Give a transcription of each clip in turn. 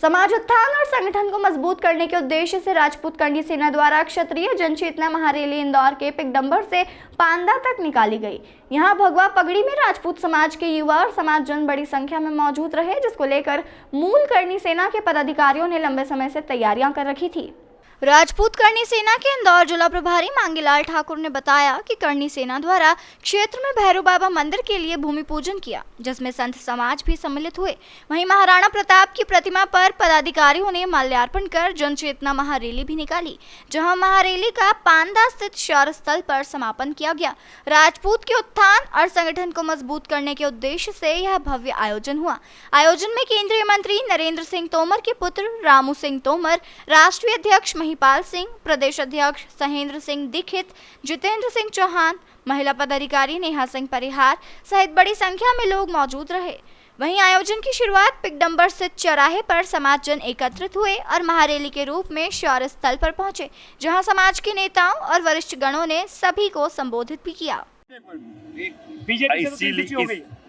समाज उत्थान और संगठन को मजबूत करने के उद्देश्य से राजपूत करणी सेना द्वारा क्षत्रिय जनचेतना महारैली इंदौर के पिकडंबर से पांदा तक निकाली गई। यहां भगवा पगड़ी में राजपूत समाज के युवा और समाजजन बड़ी संख्या में मौजूद रहे, जिसको लेकर मूल करणी सेना के पदाधिकारियों ने लंबे समय से तैयारियां कर रखी थी। राजपूत करणी सेना के इंदौर जिला प्रभारी मांगीलाल ठाकुर ने बताया कि करणी सेना द्वारा क्षेत्र में भैरव बाबा मंदिर के लिए भूमि पूजन किया, जिसमें संत समाज भी सम्मिलित हुए। वहीं महाराणा प्रताप की प्रतिमा पर पदाधिकारियों ने माल्यार्पण कर जनचेतना महारैली भी निकाली, जहां महारैली का पांदा स्थित शौर्य स्थल पर समापन किया गया। राजपूत के उत्थान और संगठन को मजबूत करने के उद्देश्य से यह भव्य आयोजन हुआ। आयोजन में केंद्रीय मंत्री नरेंद्र सिंह तोमर के पुत्र रामू सिंह तोमर, राष्ट्रीय अध्यक्ष महिपाल सिंह, प्रदेश अध्यक्ष सहेंद्र सिंह दीक्षित, जितेंद्र सिंह चौहान, महिला पदाधिकारी नेहा सिंह परिहार सहित बड़ी संख्या में लोग मौजूद रहे। वहीं आयोजन की शुरुआत पिकडंबर स्थित चौराहे पर समाजजन एकत्रित हुए और महारैली के रूप में शौर्य स्थल पर पहुंचे, जहां समाज के नेताओं और वरिष्ठ गणों ने सभी को संबोधित भी किया।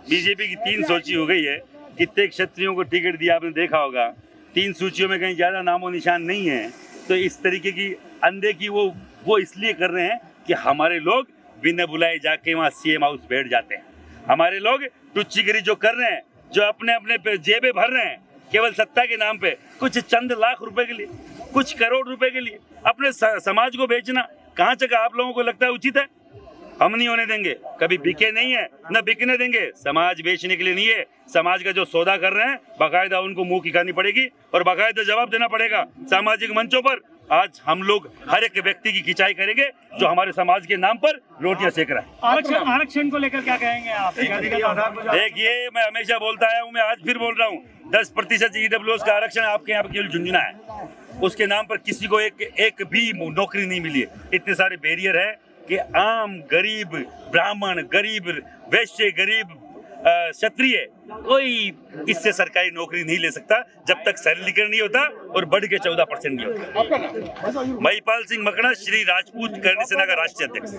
बीजेपी की 3 सूची हो गई है। कितने क्षत्रियों को टिकट दिया आपने देखा होगा। 3 सूचियों में कहीं ज्यादा नामो निशान नहीं है। तो इस तरीके की अंधे की वो इसलिए कर रहे हैं कि हमारे लोग बिना बुलाए जाके वहाँ सीएम हाउस बैठ जाते हैं। हमारे लोग टुच्चीगिरी जो कर रहे हैं, जो अपने अपने जेबें भर रहे हैं केवल सत्ता के नाम पे, कुछ चंद लाख रुपए के लिए, कुछ करोड़ रुपए के लिए अपने समाज को बेचना कहाँ तक आप लोगों को लगता है उचित है? हम नहीं होने देंगे, कभी बिके नहीं है, न बिकने देंगे। समाज बेचने के लिए नहीं है। समाज का जो सौदा कर रहे हैं बाकायदा उनको मुंह की खानी पड़ेगी और बाकायदा जवाब देना पड़ेगा सामाजिक मंचों पर। आज हम लोग हर एक व्यक्ति की खिंचाई करेंगे जो हमारे समाज के नाम पर रोटियां सेक रहा है। आरक्षण को लेकर क्या कहेंगे आप? देखिए, मैं हमेशा बोलता आया हूँ, मैं आज फिर बोल रहा हूँ, 10% EWS का आरक्षण आपके यहाँ केवल झुंझुना है। उसके नाम पर किसी को एक भी नौकरी नहीं मिली है। इतने सारे बैरियर है कि आम गरीब ब्राह्मण, गरीब वैश्य, गरीब क्षत्रिय कोई इससे सरकारी नौकरी नहीं ले सकता जब तक सरलीकरण नहीं होता और बढ़ के 14% नहीं होता। महिपाल सिंह मकड़ा, श्री राजपूत करणी सेना का राष्ट्रीय अध्यक्ष।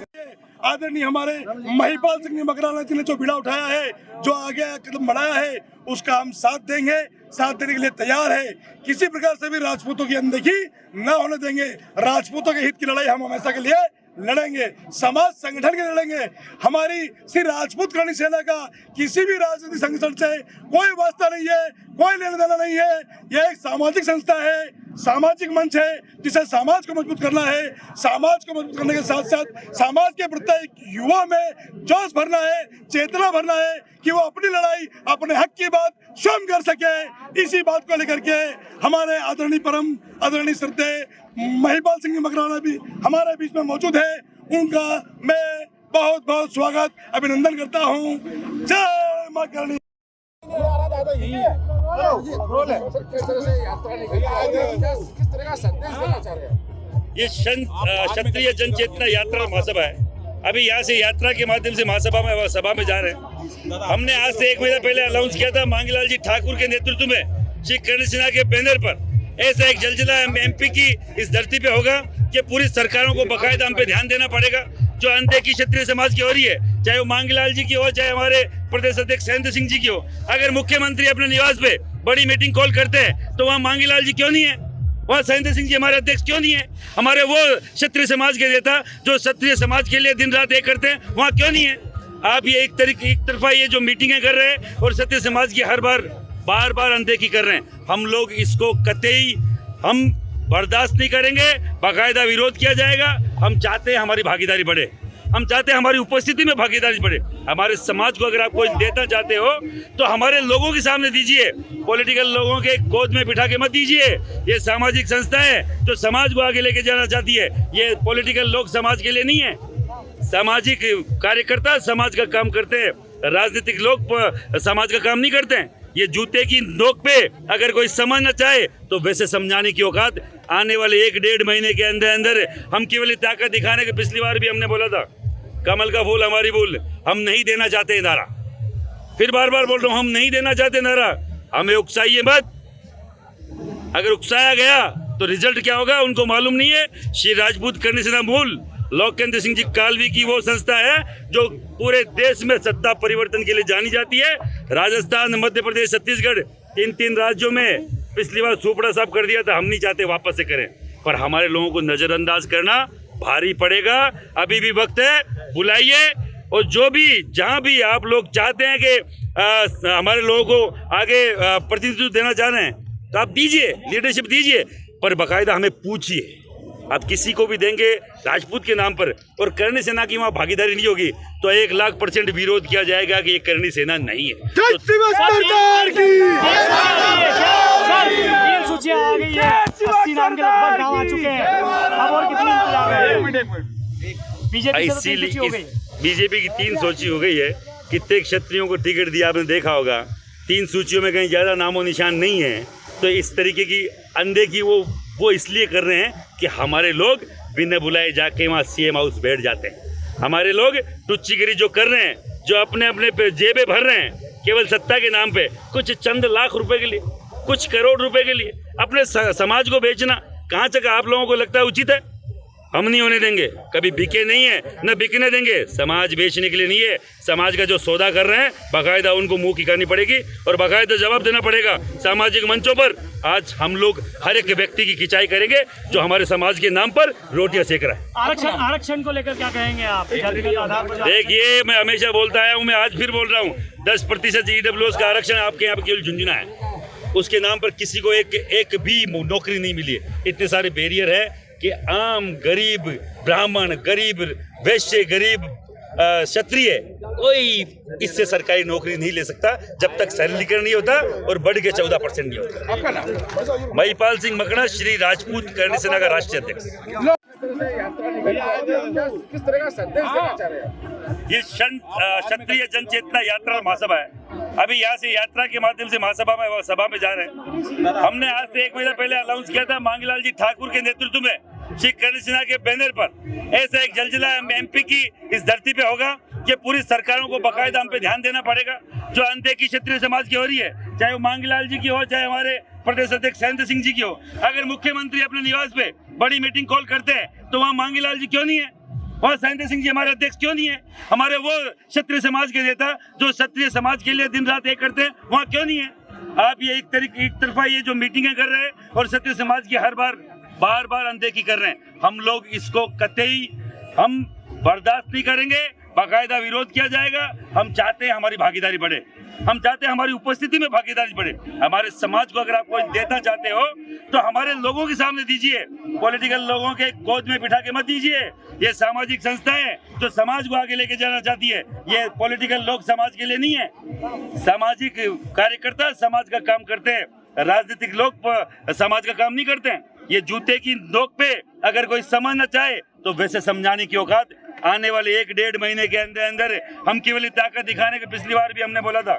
आदरणीय हमारे महिपाल सिंह मकराना जी ने जो बीड़ा उठाया है, जो आगे कदम बढ़ाया है, उसका हम साथ देंगे, साथ देने के लिए तैयार है। किसी प्रकार से भी राजपूतों की अनदेखी न होने देंगे। राजपूतों के हित की लड़ाई हम हमेशा के लिए लड़ेंगे, समाज संगठन के लड़ेंगे। हमारी श्री राजपूत करणी सेना का किसी भी राजनीतिक संगठन से कोई वास्ता नहीं है, कोई लेना देना नहीं है। यह एक सामाजिक संस्था है, सामाजिक मंच है, जिसे समाज को मजबूत करना है। समाज को मजबूत करने के साथ साथ समाज के प्रति युवा में जोश भरना है, चेतना भरना है कि वो अपनी लड़ाई, अपने हक की बात स्वयं कर सके। इसी बात को लेकर के हमारे आदरणीय परम आदरणीय श्रद्धेय महिपाल सिंह मकराना भी हमारे बीच में मौजूद है। उनका मैं बहुत बहुत स्वागत, अभिनंदन करता हूँ। जय मां करणी। ये क्षत्रिय जनचेतना यात्रा महासभा है। अभी यहाँ से यात्रा के माध्यम से महासभा सभा में जा रहे हैं। हमने आज से 1 महीना पहले अनाउंस किया था मांगीलाल जी ठाकुर के नेतृत्व में श्री करणी सेना के बैनर पर ऐसा एक जलजला MP की इस धरती पे होगा कि पूरी सरकारों को बकायदा हम पे ध्यान देना पड़ेगा। जो अनदेखी क्षत्रिय समाज की हो रही है, चाहे वो मांगीलाल जी की हो, चाहे हमारे प्रदेश अध्यक्ष सहेंद्र सिंह जी की हो। अगर मुख्यमंत्री अपने निवास पे बड़ी मीटिंग कॉल करते हैं तो वहाँ मांगीलाल जी क्यों नहीं है? वहाँ सहेंद्र सिंह जी हमारे अध्यक्ष क्यों नहीं है? हमारे वो क्षत्रिय समाज के नेता जो क्षत्रिय समाज के लिए दिन रात एक करते हैं, वहाँ क्यों नहीं है? आप ये एक तरफा ये जो मीटिंगें कर रहे हैं और क्षत्रिय समाज की बार बार अनदेखी कर रहे हैं। हम लोग इसको कतई हम बर्दाश्त नहीं करेंगे, बाकायदा विरोध किया जाएगा। हम चाहते हैं हमारी भागीदारी बढ़े, हम चाहते हैं हमारी उपस्थिति में भागीदारी बढ़े। हमारे समाज को अगर आप कोई देना चाहते हो तो हमारे लोगों के सामने दीजिए, पॉलिटिकल लोगों के गोद में बिठा के मत दीजिए। ये सामाजिक संस्था है जो समाज को आगे लेके जाना चाहती है। ये पॉलिटिकल लोग समाज के लिए नहीं है। सामाजिक कार्यकर्ता समाज का काम करते हैं, राजनीतिक लोग समाज का काम नहीं करते हैं। ये जूते की नोक पे अगर कोई समझना चाहे तो वैसे समझाने की औकात आने वाले 1-1.5 महीने के अंदर हम केवल ताकत दिखाने के, पिछली बार भी हमने बोला था कमल का फूल हमारी भूल, हम नहीं देना चाहते नारा। फिर बार बोल रहा हूँ, हम नहीं देना चाहते नारा। हमें उकसाइए मत, अगर उकसाया गया तो रिजल्ट क्या होगा उनको मालूम नहीं है। श्री राजपूत करणी सेना मूल लोकेंद्र सिंह जी कालवी की वो संस्था है जो पूरे देश में सत्ता परिवर्तन के लिए जानी जाती है। राजस्थान, मध्य प्रदेश, छत्तीसगढ़, 3 राज्यों में पिछली बार सुपड़ा साफ कर दिया था, हम नहीं चाहते वापस से करें, पर हमारे लोगों को नज़रअंदाज करना भारी पड़ेगा। अभी भी वक्त है, बुलाइए, और जो भी जहाँ भी आप लोग चाहते हैं कि हमारे लोगों को आगे प्रतिनिधित्व देना चाह रहे हैं, तो आप दीजिए, लीडरशिप दीजिए, पर बाकायदा हमें पूछिए। आप किसी को भी देंगे राजपूत के नाम पर और करणी सेना की वहाँ भागीदारी नहीं होगी तो 1,00,000% विरोध किया जाएगा कि ये करणी सेना नहीं है। तो सरकार की 3 सूचियां आ गई है, 80 नाम के लगभग गाँव आ चुके हैं, अब और कितनी इंतजार है? बीजेपी की 3 सूची हो गई है। कितने क्षत्रियों को टिकट दिया आपने देखा होगा, 3 सूचियों में कहीं ज़्यादा नामो निशान नहीं है। तो इस तरीके की अनदेखी वो इसलिए कर रहे हैं कि हमारे लोग बिना बुलाए जाके वहाँ CM हाउस बैठ जाते हैं। हमारे लोग टुच्चीगिरी जो कर रहे हैं, जो अपने अपने पे जेबें भर रहे हैं केवल सत्ता के नाम पे, कुछ चंद लाख रुपए के लिए, कुछ करोड़ रुपए के लिए अपने समाज को बेचना कहाँ तक आप लोगों को लगता है उचित है? हम नहीं होने देंगे, कभी बिके नहीं है, न बिकने देंगे। समाज बेचने के लिए नहीं है। समाज का जो सौदा कर रहे हैं बाकायदा उनको मुंह की करनी पड़ेगी और बाकायदा जवाब देना पड़ेगा सामाजिक मंचों पर। आज हम लोग हर एक व्यक्ति की खिंचाई करेंगे जो हमारे समाज के नाम पर रोटियां सेक रहा है। आरक्षण को लेकर क्या कहेंगे आप? देखिए, मैं हमेशा बोलता आया हूँ, मैं आज फिर बोल रहा हूँ, 10% EWS का आरक्षण आपके यहाँ केवल झुंझुना है, उसके नाम पर किसी को एक भी नौकरी नहीं मिली है। इतने सारे बैरियर है कि आम गरीब ब्राह्मण, गरीब वैश्य, गरीब क्षत्रिय कोई इससे सरकारी नौकरी नहीं ले सकता जब तक सरलीकरण नहीं होता और बढ़ के 14% नहीं होता। आपका नाम? महिपाल सिंह मकड़ा, श्री राजपूत करणी सेना का राष्ट्रीय अध्यक्ष। किस तरह का संदेश देना चाह रहे हैं? ये क्षत्रिय जन चेतना यात्रा महासभा है। अभी यहाँ से यात्रा के माध्यम से महासभा सभा में जा रहे हैं। हमने आज से 1 महीना पहले अनाउंस किया था मांगीलाल जी ठाकुर के नेतृत्व में श्री करणी सेना के बैनर पर ऐसा एक जलजिला MP की इस धरती पे होगा कि पूरी सरकारों को बाकायदा हम पे ध्यान देना पड़ेगा। जो अनदेखी क्षत्रिय समाज की हो रही है, चाहे वो मांगीलाल जी की हो, चाहे हमारे प्रदेश अध्यक्ष सैंध सिंह जी की हो। अगर मुख्यमंत्री अपने निवास पे बड़ी मीटिंग कॉल करते हैं तो वहाँ मांगीलाल जी क्यों नहीं है, वहाँ सैंध सिंह जी हमारे अध्यक्ष क्यों नहीं है, हमारे वो क्षत्रिय समाज के नेता जो क्षत्रिय समाज के लिए दिन रात एक करते हैं वहाँ क्यों नहीं है? आप ये एक तरफा ये जो मीटिंगें कर रहे हैं और क्षत्रिय समाज की हर बार बार अनदेखी कर रहे हैं, हम लोग इसको कतई हम बर्दाश्त नहीं करेंगे। बाकायदा विरोध किया जाएगा। हम चाहते हैं हमारी भागीदारी बढ़े, हम चाहते हैं हमारी उपस्थिति में भागीदारी बढ़े। हमारे समाज को अगर आप कोई देना चाहते हो तो हमारे लोगों के सामने दीजिए, पॉलिटिकल लोगों के गोद में बिठा के मत दीजिए। ये सामाजिक संस्थाएं जो समाज को आगे लेके जाना चाहती है, ये पॉलिटिकल लोग समाज के लिए नहीं है। सामाजिक कार्यकर्ता समाज का काम करते हैं, राजनीतिक लोग समाज का काम नहीं करते हैं। ये जूते की नोक पे अगर कोई समझना चाहे तो वैसे समझाने की औकात आने वाले 1-1.5 महीने के अंदर हम केवल ताकत दिखाने के, पिछली बार भी हमने बोला था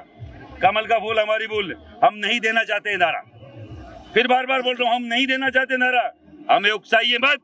कमल का फूल हमारी भूल, हम नहीं देना चाहते नारा। फिर बार बार बोल रहा हूँ, हम नहीं देना चाहते नारा। हमें उकसाइए मत,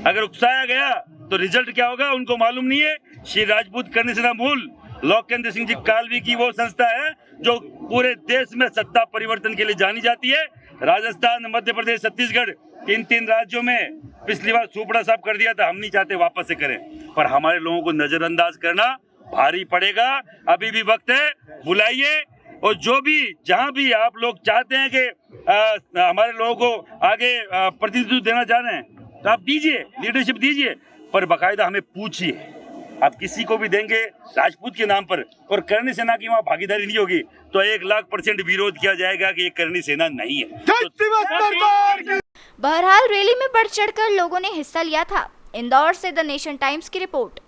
अगर उकसाया गया तो रिजल्ट क्या होगा उनको मालूम नहीं है। श्री राजपूत करणी सेना मूल लोकेंद्र सिंह जी कालवी की वो संस्था है जो पूरे देश में सत्ता परिवर्तन के लिए जानी जाती है। राजस्थान, मध्य प्रदेश, छत्तीसगढ़, इन 3 राज्यों में पिछली बार सुपड़ा साफ कर दिया था, हम नहीं चाहते वापस से करें, पर हमारे लोगों को नजरअंदाज करना भारी पड़ेगा। अभी भी वक्त है, बुलाइए, और जो भी जहां भी आप लोग चाहते हैं कि हमारे लोगों को आगे प्रतिनिधित्व देना चाह रहे हैं, तो आप दीजिए, लीडरशिप दीजिए, पर बाकायदा हमें पूछिए। आप किसी को भी देंगे राजपूत के नाम पर और करणी सेना की वहाँ भागीदारी नहीं होगी तो 1,00,000% विरोध किया जाएगा कि ये करणी सेना नहीं है। बहरहाल रैली में बढ़ चढ़कर लोगों ने हिस्सा लिया था। इंदौर से द नेशन टाइम्स की रिपोर्ट।